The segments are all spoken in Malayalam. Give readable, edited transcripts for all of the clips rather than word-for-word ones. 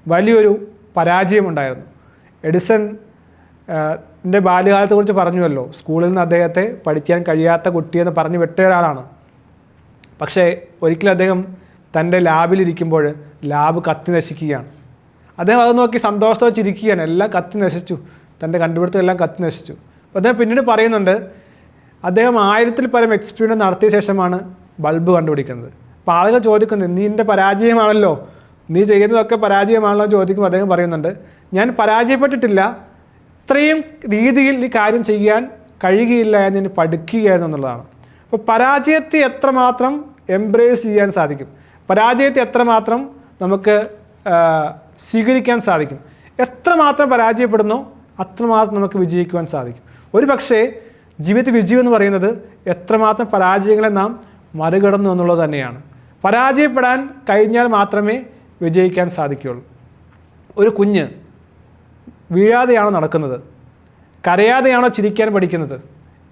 വലിയൊരു പരാജയമുണ്ടായിരുന്നു. എഡിസൺ ൻ്റെ ബാല്യകാലത്തെക്കുറിച്ച് പറഞ്ഞുവല്ലോ, സ്കൂളിൽ നിന്ന് അദ്ദേഹത്തെ പഠിക്കാൻ കഴിയാത്ത കുട്ടിയെന്ന് പറഞ്ഞ് വിട്ട ഒരാളാണ്. പക്ഷേ ഒരിക്കലും അദ്ദേഹം തൻ്റെ ലാബിലിരിക്കുമ്പോൾ ലാബ് കത്തി നശിക്കുകയാണ്. അദ്ദേഹം അത് നോക്കി സന്തോഷത്തോടെ ചിരിക്കുകയാണ്. എല്ലാം കത്തി നശിച്ചു, തൻ്റെ കണ്ടുപിടുത്തം എല്ലാം കത്തി നശിച്ചു. അപ്പോൾ അദ്ദേഹം പിന്നീട് പറയുന്നുണ്ട്, അദ്ദേഹം 1000-ൽ പരം എക്സ്പെരിമെൻ്റ് നടത്തിയ ശേഷമാണ് ബൾബ് കണ്ടുപിടിക്കുന്നത്. അപ്പോൾ ആളുകൾ ചോദിക്കുന്നത്, നീ എൻ്റെ പരാജയമാണല്ലോ, നീ ചെയ്യുന്നതൊക്കെ പരാജയമാണല്ലോ ചോദിക്കുമ്പോൾ അദ്ദേഹം പറയുന്നുണ്ട്, ഞാൻ പരാജയപ്പെട്ടിട്ടില്ല, ഇത്രയും രീതിയിൽ ഈ കാര്യം ചെയ്യാൻ കഴിയുകയില്ല എന്ന് ഞാൻ പഠിക്കുകയായിരുന്നു എന്നുള്ളതാണ്. അപ്പോൾ പരാജയത്തെ എത്രമാത്രം എംബ്രേസ് ചെയ്യാൻ സാധിക്കും, പരാജയത്തെ എത്രമാത്രം നമുക്ക് സ്വീകരിക്കാൻ സാധിക്കും, എത്രമാത്രം പരാജയപ്പെടുന്നോ അത്രമാത്രം നമുക്ക് വിജയിക്കുവാൻ സാധിക്കും. ഒരു പക്ഷേ ജീവിതത്തിൽ വിജയം എന്ന് പറയുന്നത് എത്രമാത്രം പരാജയങ്ങളെ നാം മറികടന്നു എന്നുള്ളത് തന്നെയാണ്. പരാജയപ്പെടാൻ കഴിഞ്ഞാൽ മാത്രമേ വിജയിക്കാൻ സാധിക്കുകയുള്ളൂ. ഒരു കുഞ്ഞ് വീഴാതെയാണോ നടക്കുന്നത്, കരയാതെയാണോ ചിരിക്കാൻ പഠിക്കുന്നത്?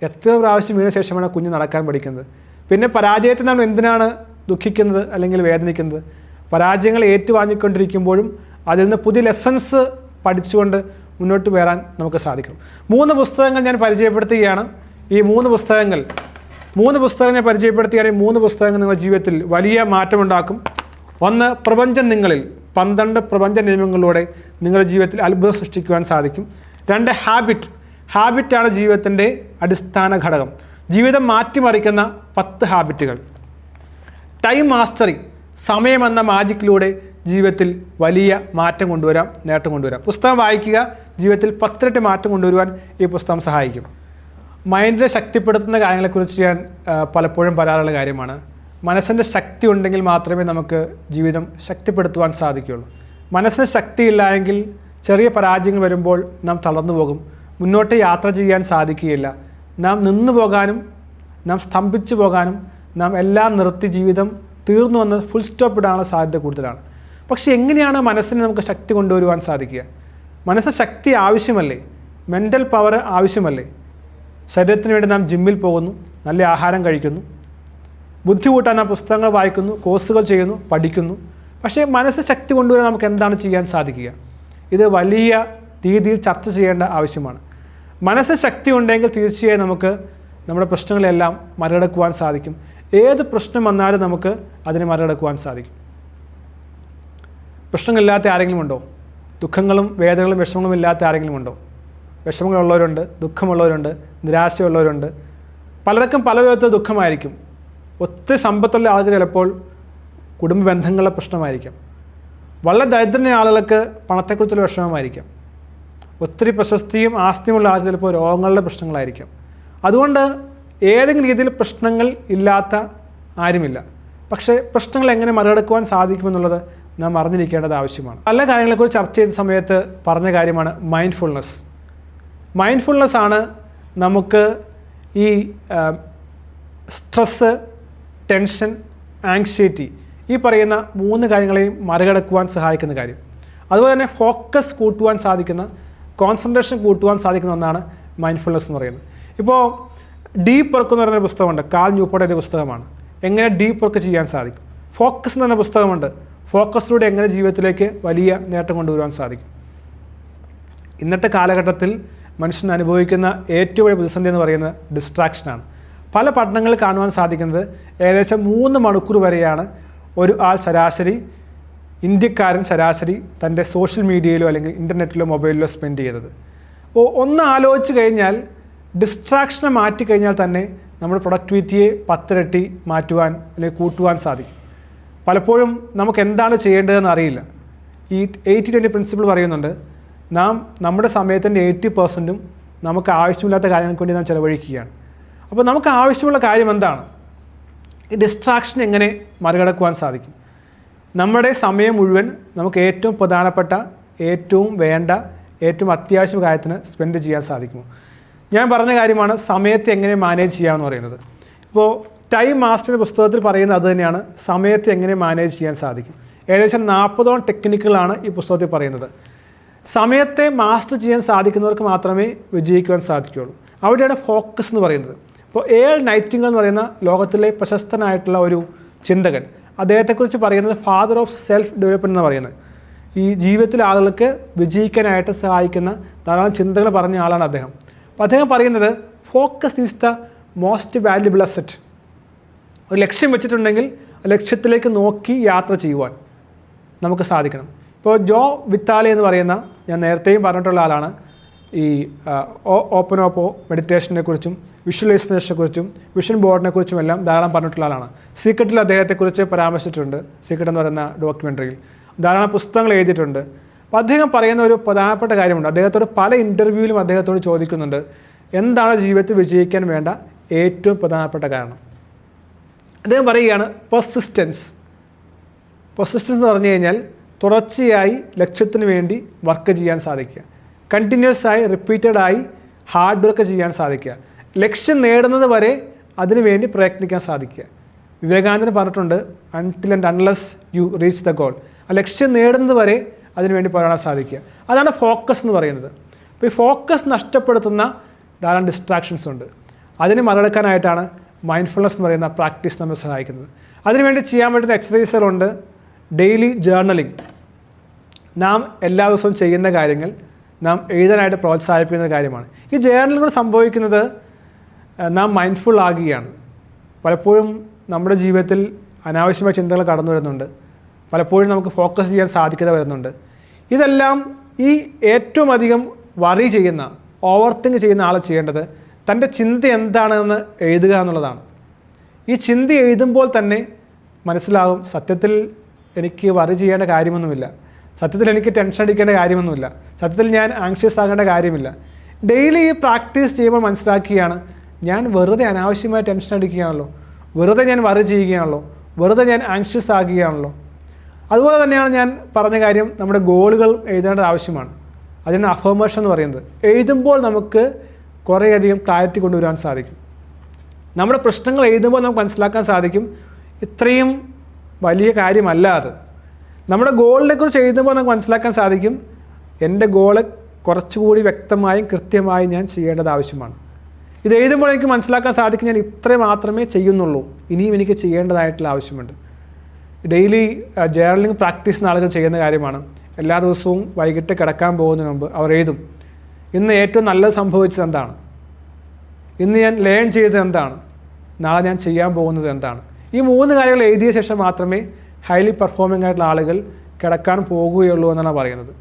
എത്ര പ്രാവശ്യം വീണ ശേഷമാണ് കുഞ്ഞ് നടക്കാൻ പഠിക്കുന്നത്? പിന്നെ പരാജയത്തിൽ നമ്മൾ എന്തിനാണ് ദുഃഖിക്കുന്നത് അല്ലെങ്കിൽ വേദനിക്കുന്നത്? പരാജയങ്ങൾ ഏറ്റുവാങ്ങിക്കൊണ്ടിരിക്കുമ്പോഴും അതിൽ നിന്ന് പുതിയ ലെസൺസ് പഠിച്ചുകൊണ്ട് മുന്നോട്ട് വരാൻ നമുക്ക് സാധിക്കും. 3 പുസ്തകങ്ങൾ ഞാൻ പരിചയപ്പെടുത്തുകയാണ്. ഈ 3 പുസ്തകങ്ങൾ ഞാൻ പരിചയപ്പെടുത്തുകയാണെങ്കിൽ 3 പുസ്തകങ്ങൾ നിങ്ങളുടെ ജീവിതത്തിൽ വലിയ മാറ്റമുണ്ടാക്കും. 1, പ്രപഞ്ചം നിങ്ങളിൽ, 12 പ്രപഞ്ച നിയമങ്ങളിലൂടെ നിങ്ങളുടെ ജീവിതത്തിൽ അത്ഭുതം സൃഷ്ടിക്കുവാൻ സാധിക്കും. 2, ഹാബിറ്റാണ് ജീവിതത്തിൻ്റെ അടിസ്ഥാന ഘടകം, ജീവിതം മാറ്റിമറിക്കുന്ന 10 ഹാബിറ്റുകൾ. ടൈം മാസ്റ്ററി, സമയമെന്ന മാജിക്കിലൂടെ ജീവിതത്തിൽ വലിയ മാറ്റം കൊണ്ടുവരാം, നേട്ടം കൊണ്ടുവരാം. പുസ്തകം വായിക്കുക, ജീവിതത്തിൽ 10 ഇരട്ടി മാറ്റം കൊണ്ടുവരുവാൻ ഈ പുസ്തകം സഹായിക്കും. മൈൻഡിനെ ശക്തിപ്പെടുത്തുന്ന കാര്യങ്ങളെക്കുറിച്ച് ഞാൻ പലപ്പോഴും പറയാറുള്ള കാര്യമാണ്. മനസ്സിൻ്റെ ശക്തി ഉണ്ടെങ്കിൽ മാത്രമേ നമുക്ക് ജീവിതം ശക്തിപ്പെടുത്തുവാൻ സാധിക്കുകയുള്ളൂ. മനസ്സിന് ശക്തിയില്ല എങ്കിൽ ചെറിയ പരാജയങ്ങൾ വരുമ്പോൾ നാം തളർന്നു പോകും, മുന്നോട്ട് യാത്ര ചെയ്യാൻ സാധിക്കുകയില്ല. നാം നിന്നു പോകാനും നാം സ്തംഭിച്ചു പോകാനും നാം എല്ലാം നിർത്തി ജീവിതം തീർന്നു വന്ന് ഫുൾ സ്റ്റോപ്പ് ഇടാനുള്ള സാധ്യത കൂടുതലാണ്. പക്ഷേ എങ്ങനെയാണ് മനസ്സിന് നമുക്ക് ശക്തി കൊണ്ടുവരുവാൻ സാധിക്കുക? മനസ്സ് ശക്തി ആവശ്യമല്ലേ, മെൻ്റൽ പവർ ആവശ്യമല്ലേ? ശരീരത്തിന് വേണ്ടി നാം ജിമ്മിൽ പോകുന്നു, നല്ല ആഹാരം കഴിക്കുന്നു, ബുദ്ധി കൂട്ടാൻ നാം പുസ്തകങ്ങൾ വായിക്കുന്നു, കോഴ്സുകൾ ചെയ്യുന്നു, പഠിക്കുന്നു. പക്ഷേ മനസ്സ് ശക്തി കൊണ്ടുവരാൻ നമുക്ക് എന്താണ് ചെയ്യാൻ സാധിക്കുക? ഇത് വലിയ രീതിയിൽ ചർച്ച ചെയ്യേണ്ട ആവശ്യമാണ്. മനസ്സ് ശക്തി ഉണ്ടെങ്കിൽ തീർച്ചയായും നമുക്ക് നമ്മുടെ പ്രശ്നങ്ങളെല്ലാം മറികടക്കുവാൻ സാധിക്കും. ഏത് പ്രശ്നം വന്നാലും നമുക്ക് അതിനെ മറികടക്കുവാൻ സാധിക്കും. പ്രശ്നങ്ങളില്ലാത്ത ആരെങ്കിലും ഉണ്ടോ? ദുഃഖങ്ങളും വേദനകളും വിഷമങ്ങളും ഇല്ലാത്ത ആരെങ്കിലും ഉണ്ടോ? വിഷമങ്ങളുള്ളവരുണ്ട്, ദുഃഖമുള്ളവരുണ്ട്, നിരാശയുള്ളവരുണ്ട്. പലർക്കും പല വിധത്തിൽ ദുഃഖമായിരിക്കും. ഒത്തിരി സമ്പത്തുള്ള ആൾക്ക് ചിലപ്പോൾ കുടുംബ ബന്ധങ്ങളുടെ പ്രശ്നമായിരിക്കാം. വളരെ ദരിദ്രനായ ആളുകൾക്ക് പണത്തെക്കുറിച്ചുള്ള വിഷമമായിരിക്കാം. ഒത്തിരി പ്രശസ്തിയും ആസ്തിയുമുള്ള ആൾക്ക് ചിലപ്പോൾ രോഗങ്ങളുടെ പ്രശ്നങ്ങളായിരിക്കാം. അതുകൊണ്ട് ഏതെങ്കിലും രീതിയിൽ പ്രശ്നങ്ങൾ ഇല്ലാത്ത ആരുമില്ല. പക്ഷേ പ്രശ്നങ്ങൾ എങ്ങനെ മറികടക്കുവാൻ സാധിക്കുമെന്നുള്ളത് നാം അറിഞ്ഞിരിക്കേണ്ടത് ആവശ്യമാണ്. പല കാര്യങ്ങളെക്കുറിച്ച് ചർച്ച ചെയ്ത സമയത്ത് പറഞ്ഞ കാര്യമാണ് മൈൻഡ്ഫുൾനെസ്. മൈൻഡ്ഫുൾനെസ് ആണ് നമുക്ക് ഈ സ്ട്രെസ്സ്, ടെൻഷൻ, ആങ്സൈറ്റി ഈ പറയുന്ന 3 കാര്യങ്ങളെയും മറികടക്കുവാൻ സഹായിക്കുന്ന കാര്യം. അതുപോലെ തന്നെ ഫോക്കസ് കൂട്ടുവാൻ സാധിക്കുന്ന, കോൺസെൻട്രേഷൻ കൂട്ടുവാൻ സാധിക്കുന്ന ഒന്നാണ് മൈൻഡ്ഫുൾനെസ് എന്ന് പറയുന്നത്. ഇപ്പോൾ ഡീപ്പ് വർക്ക് എന്ന് പറയുന്ന പുസ്തകമുണ്ട്, കാൾ ന്യൂപോർട്ടിൻ്റെ പുസ്തകമാണ്. എങ്ങനെ ഡീപ്പ് വർക്ക് ചെയ്യാൻ സാധിക്കും. ഫോക്കസ് എന്ന് പറഞ്ഞ പുസ്തകമുണ്ട്, ഫോക്കസിലൂടെ എങ്ങനെ ജീവിതത്തിലേക്ക് വലിയ നേട്ടം കൊണ്ടുവരുവാൻ സാധിക്കും. ഇന്നത്തെ കാലഘട്ടത്തിൽ മനുഷ്യൻ അനുഭവിക്കുന്ന ഏറ്റവും വലിയ പ്രതിസന്ധി എന്ന് പറയുന്നത് ഡിസ്ട്രാക്ഷനാണ്. പല പഠനങ്ങളിൽ കാണുവാൻ സാധിക്കുന്നത് ഏകദേശം 3 മണിക്കൂർ വരെയാണ് ഒരു ആൾ ശരാശരി, ഇന്ത്യക്കാരൻ ശരാശരി തൻ്റെ സോഷ്യൽ മീഡിയയിലോ അല്ലെങ്കിൽ ഇൻ്റർനെറ്റിലോ മൊബൈലിലോ സ്പെൻഡ് ചെയ്തത്. അപ്പോൾ ഒന്ന് ആലോചിച്ച് കഴിഞ്ഞാൽ ഡിസ്ട്രാക്ഷനെ മാറ്റിക്കഴിഞ്ഞാൽ തന്നെ നമ്മുടെ പ്രൊഡക്ടിവിറ്റിയെ 10 ഇരട്ടി മാറ്റുവാൻ അല്ലെങ്കിൽ കൂട്ടുവാൻ സാധിക്കും. പലപ്പോഴും നമുക്ക് എന്താണ് ചെയ്യേണ്ടതെന്ന് അറിയില്ല. ഈ 80-20 പ്രിൻസിപ്പിൾ പറയുന്നുണ്ട്, നാം നമ്മുടെ സമയത്തിൻ്റെ 80% നമുക്ക് ആവശ്യമില്ലാത്ത കാര്യങ്ങൾക്ക് വേണ്ടി നാം ചിലവഴിക്കുകയാണ്. അപ്പോൾ നമുക്ക് ആവശ്യമുള്ള കാര്യം എന്താണ്? ഈ ഡിസ്ട്രാക്ഷൻ എങ്ങനെ മറികടക്കുവാൻ സാധിക്കും? നമ്മുടെ സമയം മുഴുവൻ നമുക്ക് ഏറ്റവും പ്രധാനപ്പെട്ട, ഏറ്റവും വേണ്ട, ഏറ്റവും അത്യാവശ്യ കാര്യത്തിന് സ്പെൻഡ് ചെയ്യാൻ സാധിക്കുമോ? ഞാൻ പറഞ്ഞ കാര്യമാണ് സമയത്തെ എങ്ങനെ മാനേജ് ചെയ്യാമെന്ന് പറയുന്നത്. ഇപ്പോൾ ടൈം മാസ്റ്റർ പുസ്തകത്തിൽ പറയുന്നത് അതുതന്നെയാണ്, സമയത്തെ എങ്ങനെ മാനേജ് ചെയ്യാൻ സാധിക്കും. ഏകദേശം 40ഓളം ടെക്നിക്കുകളാണ് ഈ പുസ്തകത്തിൽ പറയുന്നത്. സമയത്തെ മാസ്റ്റർ ചെയ്യാൻ സാധിക്കുന്നവർക്ക് മാത്രമേ വിജയിക്കുവാൻ സാധിക്കുകയുള്ളൂ. അവിടെയാണ് ഫോക്കസ് എന്ന് പറയുന്നത്. ഇപ്പോൾ എൽ നൈറ്റിംഗൽ എന്ന് പറയുന്ന ലോകത്തിലെ പ്രശസ്തനായിട്ടുള്ള ഒരു ചിന്തകൻ, അദ്ദേഹത്തെക്കുറിച്ച് പറയുന്നത് ഫാദർ ഓഫ് സെൽഫ് ഡെവലപ്മെൻറ്റ് എന്ന് പറയുന്നത്. ഈ ജീവിതത്തിൽ ആളുകൾക്ക് വിജയിക്കാനായിട്ട് സഹായിക്കുന്ന ധാരാളം ചിന്തകൾ പറഞ്ഞ ആളാണ് അദ്ദേഹം. അപ്പോൾ അദ്ദേഹം പറയുന്നത് focus is the most valuable asset. ഒരു ലക്ഷ്യം വെച്ചിട്ടുണ്ടെങ്കിൽ ലക്ഷ്യത്തിലേക്ക് നോക്കി യാത്ര ചെയ്യുവാൻ നമുക്ക് സാധിക്കണം. ഇപ്പോൾ ജോ വിത്താലെ എന്ന് പറയുന്ന, ഞാൻ നേരത്തെയും പറഞ്ഞിട്ടുള്ള ആളാണ്, ഈ ഓപ്പൺ മെഡിറ്റേഷനെ കുറിച്ചും വിഷ്വലൈസേഷനെ കുറിച്ചും വിഷൻ ബോർഡിനെ കുറിച്ചും എല്ലാം ധാരാളം പറഞ്ഞിട്ടുള്ള ആളാണ്. സീക്രട്ടിൽ അദ്ദേഹത്തെക്കുറിച്ച് പരാമർശിച്ചിട്ടുണ്ട്. സീക്രട്ട് എന്ന് പറയുന്ന ഡോക്യുമെൻ്ററിയിൽ ധാരാളം പുസ്തകങ്ങൾ എഴുതിയിട്ടുണ്ട്. അപ്പോൾ അദ്ദേഹം പറയുന്ന ഒരു പ്രധാനപ്പെട്ട കാര്യമുണ്ട്. അദ്ദേഹത്തോട് പല ഇൻ്റർവ്യൂവിലും അദ്ദേഹത്തോട് ചോദിക്കുന്നുണ്ട്, എന്താണ് ജീവിതത്തിൽ വിജയിക്കാൻ വേണ്ട ഏറ്റവും പ്രധാനപ്പെട്ട കാരണം. അദ്ദേഹം പറയുകയാണ് പെർസിസ്റ്റൻസ് എന്ന് പറഞ്ഞു കഴിഞ്ഞാൽ തുടർച്ചയായി ലക്ഷ്യത്തിന് വേണ്ടി വർക്ക് ചെയ്യാൻ സാധിക്കുക, കണ്ടിന്യൂസ് ആയി റിപ്പീറ്റഡായി ഹാർഡ് വർക്ക് ചെയ്യാൻ സാധിക്കുക, ലക്ഷ്യം നേടുന്നത് വരെ അതിനു വേണ്ടി പ്രയത്നിക്കാൻ സാധിക്കുക. വിവേകാനന്ദൻ പറഞ്ഞിട്ടുണ്ട്, until and unless you reach the goal. ആ ലക്ഷ്യം നേടുന്നത് വരെ അതിനുവേണ്ടി പോരാടാൻ സാധിക്കുക. അതാണ് ഫോക്കസ് എന്ന് പറയുന്നത്. അപ്പോൾ ഈ ഫോക്കസ് നഷ്ടപ്പെടുത്തുന്ന ധാരാളം ഡിസ്ട്രാക്ഷൻസ് ഉണ്ട്. അതിനെ മറികടക്കാനായിട്ടാണ് മൈൻഡ്ഫുൾനെസ് എന്ന് പറയുന്ന പ്രാക്ടീസ് നമ്മെ സഹായിക്കുന്നത്. അതിനുവേണ്ടി ചെയ്യാൻ പറ്റുന്ന എക്സസൈസുകളുണ്ട്. ഡെയിലി ജേർണലിംഗ്, നാം എല്ലാ ദിവസവും ചെയ്യുന്ന കാര്യങ്ങൾ നാം എഴുതാനായിട്ട് പ്രോത്സാഹിപ്പിക്കുന്ന കാര്യമാണ്. ഈ ജേർണലിംഗ് കൊണ്ട് സംഭവിക്കുന്നത് നാം മൈൻഡ്ഫുൾ ആകുകയാണ്. പലപ്പോഴും നമ്മുടെ ജീവിതത്തിൽ അനാവശ്യമായ ചിന്തകൾ കടന്നു വരുന്നുണ്ട്. പലപ്പോഴും നമുക്ക് ഫോക്കസ് ചെയ്യാൻ സാധിക്കാതെ വരുന്നുണ്ട്. ഇതെല്ലാം ഈ ഏറ്റവും അധികം വറി ചെയ്യുന്ന, ഓവർ തിങ്ക് ചെയ്യുന്ന ആൾ ചെയ്യേണ്ടത് തൻ്റെ ചിന്ത എന്താണെന്ന് എഴുതുക എന്നുള്ളതാണ്. ഈ ചിന്ത എഴുതുമ്പോൾ തന്നെ മനസ്സിലാകും, സത്യത്തിൽ എനിക്ക് വറി ചെയ്യേണ്ട കാര്യമൊന്നുമില്ല, സത്യത്തിൽ എനിക്ക് ടെൻഷൻ അടിക്കേണ്ട കാര്യമൊന്നുമില്ല, സത്യത്തിൽ ഞാൻ ആങ്ഷ്യസ് ആകേണ്ട കാര്യമില്ല. ഡെയിലി ഈ പ്രാക്ടീസ് ചെയ്യുമ്പോൾ മനസ്സിലാക്കുകയാണ്, ഞാൻ വെറുതെ അനാവശ്യമായി ടെൻഷൻ അടിക്കുകയാണല്ലോ, വെറുതെ ഞാൻ വറി ചെയ്യുകയാണല്ലോ, വെറുതെ ഞാൻ ആങ്ഷ്യസ് ആകുകയാണല്ലോ. അതുപോലെ തന്നെയാണ് ഞാൻ പറഞ്ഞ കാര്യം, നമ്മുടെ ഗോളുകൾ എഴുതേണ്ടത് ആവശ്യമാണ്. അതിന് അഫർമേഷൻ എന്ന് പറയുന്നത്. എഴുതുമ്പോൾ നമുക്ക് കുറേയധികം ക്ലാരിറ്റി കൊണ്ടുവരാൻ സാധിക്കും. നമ്മുടെ പ്രശ്നങ്ങൾ എഴുതുമ്പോൾ നമുക്ക് മനസ്സിലാക്കാൻ സാധിക്കും, ഇത്രയും വലിയ കാര്യമല്ല അത്. നമ്മുടെ ഗോളിനെ കുറിച്ച് എഴുതുമ്പോൾ നമുക്ക് മനസ്സിലാക്കാൻ സാധിക്കും, എൻ്റെ ഗോള് കുറച്ചുകൂടി വ്യക്തമായും കൃത്യമായും ഞാൻ ചെയ്യേണ്ടത് ആവശ്യമാണ്. ഇത് എഴുതുമ്പോൾ എനിക്ക് മനസ്സിലാക്കാൻ സാധിക്കും, ഞാൻ ഇത്ര മാത്രമേ ചെയ്യുന്നുള്ളൂ, ഇനിയും എനിക്ക് ചെയ്യേണ്ടതായിട്ടുള്ള ആവശ്യമുണ്ട്. ഡെയിലി ജേർണലിംഗ് പ്രാക്ടീസ് ആളുകൾ ചെയ്യുന്ന കാര്യമാണ്. എല്ലാ ദിവസവും വൈകിട്ട് കിടക്കാൻ പോകുന്നതിന് മുമ്പ് അവർ എഴുതും, ഇന്ന് ഏറ്റവും നല്ലത് സംഭവിച്ചത് എന്താണ്, ഇന്ന് ഞാൻ ലേൺ ചെയ്തത് എന്താണ്, നാളെ ഞാൻ ചെയ്യാൻ പോകുന്നത് എന്താണ്. ഈ 3 കാര്യങ്ങൾ എഴുതിയ ശേഷം മാത്രമേ ഹൈലി പെർഫോമിംഗ് ആയിട്ടുള്ള ആളുകൾ കിടക്കാൻ പോകുകയുള്ളൂ എന്നാണ് പറയുന്നത്.